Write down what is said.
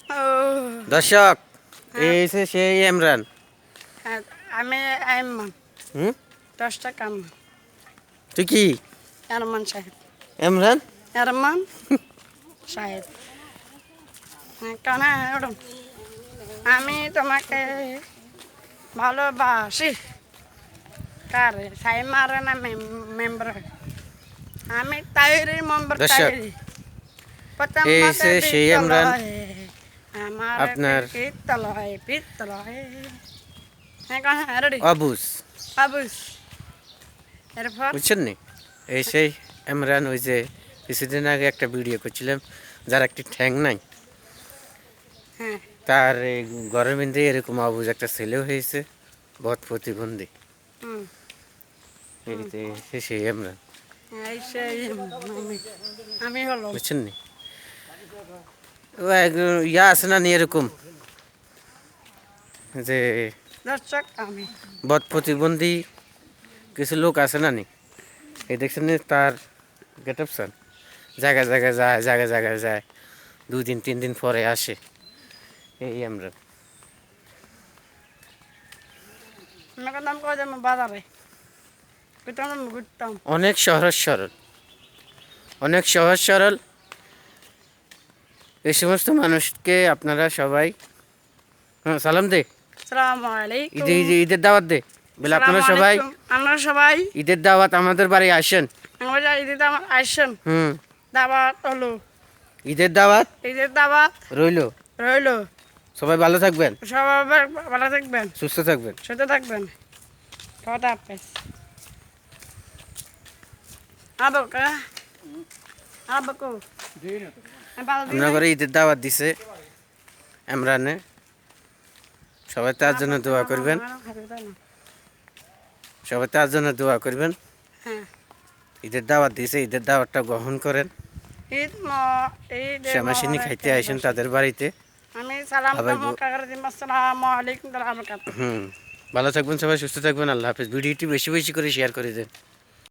ও দর্শক হ্যাঁ, এই হচ্ছে সেই ইমরান। হ্যাঁ, আমি আইমান হুম 10 টাকা তুই কি এরমান সাহেব ইমরান? এরমান সাহেব কেন ওরম আমি তোমাকে ভালোবাসি কারে সাই মারে না মেম্বার আমি তাইরি মেম্বার দর্শক তাইরি প্রথম এই মাসে হচ্ছে সেই ইমরান। বিদ্যালয়ে আমার আপনার পিত্তলয় হ্যাঁ কন হ্যাঁ রেডি অবুজ বাবুস এরপর বুঝছেন নি? এই সেই ইমরান, ওই যে কিছুদিন আগে একটা ভিডিও করছিলাম, যার একটি ঠ্যাং নাই, হ্যাঁ তার এই ঘরের মধ্যে এরকম অবুজ একটা ছেলেও হয়েছে, বহুত প্রতিবন্ধী। হুম এই যে সেই ইমরান, এই সেই আমি হলো বুঝছেন নি? ও ইয়া আছে না নি এরকম যে দর্শক আমি বদ প্রতিবন্ধী কিছু লোক আছে না নি, এই দেখছেন নি তার গেট আপ স্যার, জায়গায় জায়গায় যায়, জায়গায় জায়গায় যায়, 2 দিন 3 দিন পরে আসে। এই আমরা আমাকে নাম করে দেবো বাজারে ঘুরতাম ঘুরতাম অনেক সহজ সরল, অনেক সহজ সরল। এই সমস্ত মানুষকে আপনারা সবাই সালাম দে, আসসালামু ঈদে আলাইকুম ঈদে ঈদের দাওয়াত দে, বলে আপনারা আসসালামু সবাই আলাইকুম আমরা সবাই ঈদের দাওয়াত আমাদের বাড়ি আসেন। আমরা যাই ঈদের দাওয়াত আসেন হুম, দাওয়াত হলো ঈদের দাওয়াত ঈদের দাওয়াত রইলো। রইলো সবাই ভালো থাকবেন, সবাই ভালো থাকবেন সুস্থ থাকবেন। সুস্থ থাকবেন কথা হাফেজ আবো কা আবো কো আপনার ঘরে ঈদের দাওয়াত দিছে ইমরানে, সবাই তার জন্য দোয়া করবেন, সবাই তার জন্য দোয়া করবেন। হ্যাঁ ঈদের দাওয়াত দিছে, ঈদের দাওয়াতটা গ্রহণ করেন। ঈদ ঈদ শ্যামাসিনী খাইতে আসেন তাদের বাড়িতে। আমি সালাম সবাই কাকারে দিম আসসালামু আলাইকুম ওয়া রাহমাতুল্লাহ। ভালো থাকবেন, সবাই সুস্থ থাকবেন। আল্লাহ হাফেজ। ভিডিওটি বেশি বেশি করে শেয়ার করে দেন।